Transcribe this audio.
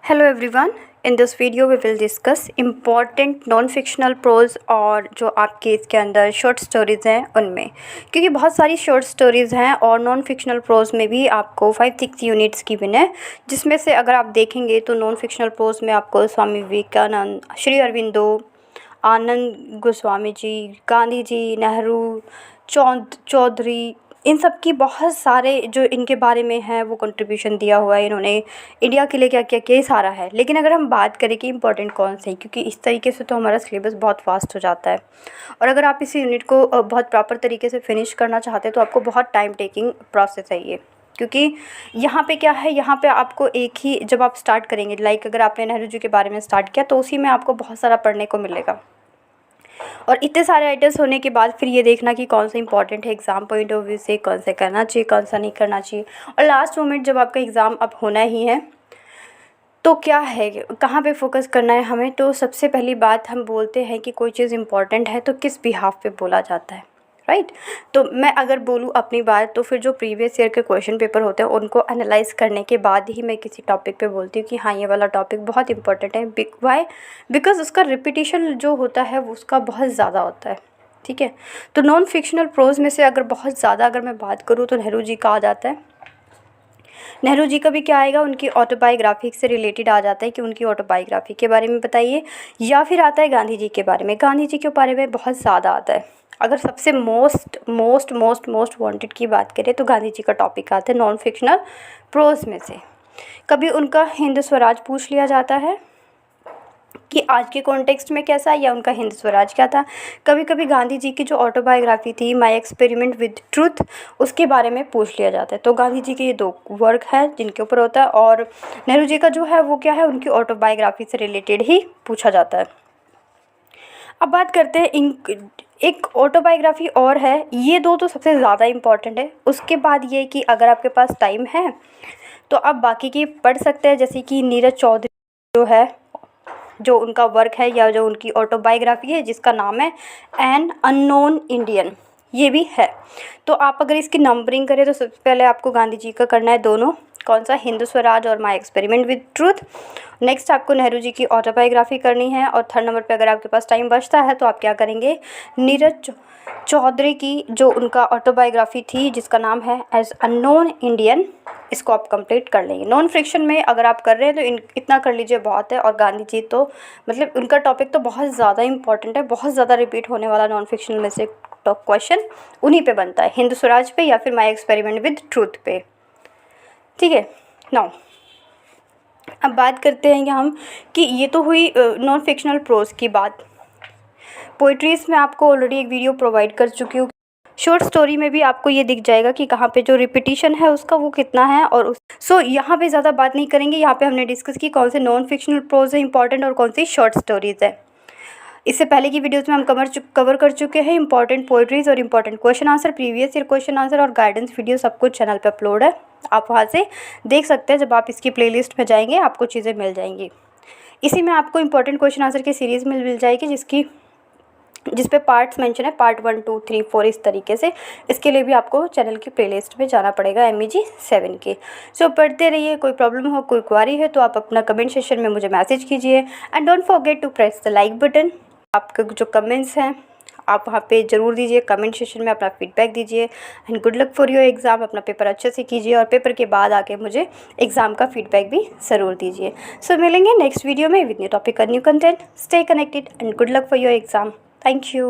Hello everyone, in this video we will discuss important non fictional prose और जो आपके इसके अंदर शॉर्ट स्टोरीज़ हैं उनमें, क्योंकि बहुत सारी शॉर्ट स्टोरीज़ हैं और नॉन फिक्शनल प्रोज में भी आपको 5-6 यूनिट्स की बिन है, जिसमें से अगर आप देखेंगे तो नॉन फिक्शनल प्रोज में आपको स्वामी विवेकानंद, श्री अरविंदो, आनंद गोस्वामी जी, गांधी जी, नेहरू, चौधरी, इन सब की बहुत सारे जो इनके बारे में है वो कंट्रीब्यूशन दिया हुआ है। इन्होंने इंडिया के लिए क्या क्या किया, ये सारा है। लेकिन अगर हम बात करें कि इंपॉर्टेंट कौन से हैं, क्योंकि इस तरीके से तो हमारा सिलेबस बहुत फास्ट हो जाता है और अगर आप इस यूनिट को बहुत प्रॉपर तरीके से फिनिश करना चाहते हैं तो आपको बहुत टाइम टेकिंग प्रोसेस है ये। क्योंकि यहाँ पे क्या है, यहाँ पे आपको एक ही जब आप स्टार्ट करेंगे, लाइक अगर आपने नेहरू जी के बारे में स्टार्ट किया तो उसी में आपको बहुत सारा पढ़ने को मिलेगा और इतने सारे आइटम्स होने के बाद फिर ये देखना कि कौन सा इंपॉर्टेंट है एग्ज़ाम पॉइंट ऑफ व्यू से, कौन सा करना चाहिए, कौन सा नहीं करना चाहिए। और लास्ट मोमेंट जब आपका एग्ज़ाम अब होना ही है तो क्या है, कहाँ पे फोकस करना है हमें। तो सबसे पहली बात हम बोलते हैं कि कोई चीज़ इंपॉर्टेंट है तो किस बिहाफ पे बोला जाता है, राइट। तो मैं अगर बोलूँ अपनी बात तो फिर जो प्रीवियस ईयर के क्वेश्चन पेपर होते हैं उनको एनालाइज करने के बाद ही मैं किसी टॉपिक पे बोलती हूँ कि हाँ ये वाला टॉपिक बहुत इंपॉर्टेंट है। वाई? बिकॉज उसका रिपीटिशन जो होता है वो उसका बहुत ज़्यादा होता है, ठीक है। तो नॉन फिक्शनल प्रोज में से अगर बहुत ज़्यादा अगर मैं बात करूँ तो नेहरू जी का आ जाता है। नेहरू जी का भी क्या आएगा, उनकी ऑटोबायोग्राफी से रिलेटेड आ जाता है कि उनकी ऑटोबायोग्राफी के बारे में बताइए, या फिर आता है गांधी जी के बारे में। गांधी जी के बारे में बहुत ज़्यादा आता है। अगर सबसे मोस्ट वांटेड की बात करें तो गांधी जी का टॉपिक आता है नॉन फिक्शनल प्रोज में से। कभी उनका हिंद स्वराज पूछ लिया जाता है कि आज के कॉन्टेक्स्ट में कैसा है, या उनका हिंद स्वराज क्या था। कभी कभी गांधी जी की जो ऑटोबायोग्राफी थी माय एक्सपेरिमेंट विद ट्रूथ, उसके बारे में पूछ लिया जाता है। तो गांधी जी के ये 2 वर्क है जिनके ऊपर होता है, और नेहरू जी का जो है वो क्या है, उनकी ऑटोबायोग्राफी से रिलेटेड ही पूछा जाता है। अब बात करते हैं एक ऑटोबायोग्राफी और है, ये 2 तो सबसे ज़्यादा इम्पॉर्टेंट है। उसके बाद ये कि अगर आपके पास टाइम है तो आप बाकी की पढ़ सकते हैं, जैसे कि नीरज चौधरी जो है, जो उनका वर्क है या जो उनकी ऑटोबायोग्राफी है जिसका नाम है एन अननोन इंडियन, ये भी है। तो आप अगर इसकी नंबरिंग करें तो सबसे पहले आपको गांधी जी का करना है दोनों, कौन सा, हिंद स्वराज और my experiment with truth. Next आपको नेहरू जी की ऑटोबायोग्राफी करनी है, और 3rd नंबर पे अगर आपके पास टाइम बचता है तो आप क्या करेंगे, नीरज चौधरी की जो उनका ऑटोबायोग्राफी थी जिसका नाम है एज अननोन इंडियन, इसको आप कंप्लीट कर लेंगे। नॉन फिक्शन में अगर आप कर रहे हैं तो इतना कर लीजिए बहुत है। और गांधी जी तो मतलब उनका टॉपिक तो बहुत ज़्यादा इंपॉर्टेंट है, बहुत ज़्यादा रिपीट होने वाला नॉन फिक्शन में से टॉप क्वेश्चन उन्हीं पे बनता है, हिंद स्वराज पे या फिर माय एक्सपेरिमेंट विद ट्रूथ पे, ठीक है। नाउ अब बात करते हैं कि ये तो हुई नॉन फिक्शनल प्रोज की बात। पोइट्रीज़ में आपको ऑलरेडी एक वीडियो प्रोवाइड कर चुकी हूँ। शॉर्ट स्टोरी में भी आपको ये दिख जाएगा कि कहाँ पे जो रिपीटिशन है उसका वो कितना है। और यहाँ पे ज़्यादा बात नहीं करेंगे, यहाँ पे हमने डिस्कस की कौन से नॉन फिक्शनल प्रोज है इंपॉर्टेंट और कौन सी शॉर्ट स्टोरीज़ है। इससे पहले की वीडियोस में हम कवर कर चुके हैं इंपॉर्टेंट पोइट्रीज़ और important question answer, previous year question answer और गाइडेंस वीडियो सब कुछ चैनल पर अपलोड है, आप वहाँ से देख सकते हैं। जब आप इसकी प्लेलिस्ट में जाएंगे आपको चीज़ें मिल जाएंगी। इसी में आपको इंपॉर्टेंट क्वेश्चन आंसर की सीरीज़ मिल जाएगी जिस पे पार्ट्स मेंशन है, पार्ट 1, 2, 3, 4 इस तरीके से। इसके लिए भी आपको चैनल की प्लेलिस्ट में जाना पड़ेगा MEG 7 के। सो पढ़ते रहिए। कोई प्रॉब्लम हो, कोई क्वारी है तो आप अपना कमेंट सेक्शन में मुझे मैसेज कीजिए and don't forget to press the like button. आपके जो कमेंट्स हैं आप वहाँ पे ज़रूर दीजिए, कमेंट सेक्शन में अपना फीडबैक दीजिए and good luck for your exam. अपना पेपर अच्छे से कीजिए और पेपर के बाद आके मुझे एग्ज़ाम का फीडबैक भी ज़रूर दीजिए। सो मिलेंगे नेक्स्ट वीडियो में विद न्यू टॉपिक और new content. Stay connected and good luck for your exam. Thank you.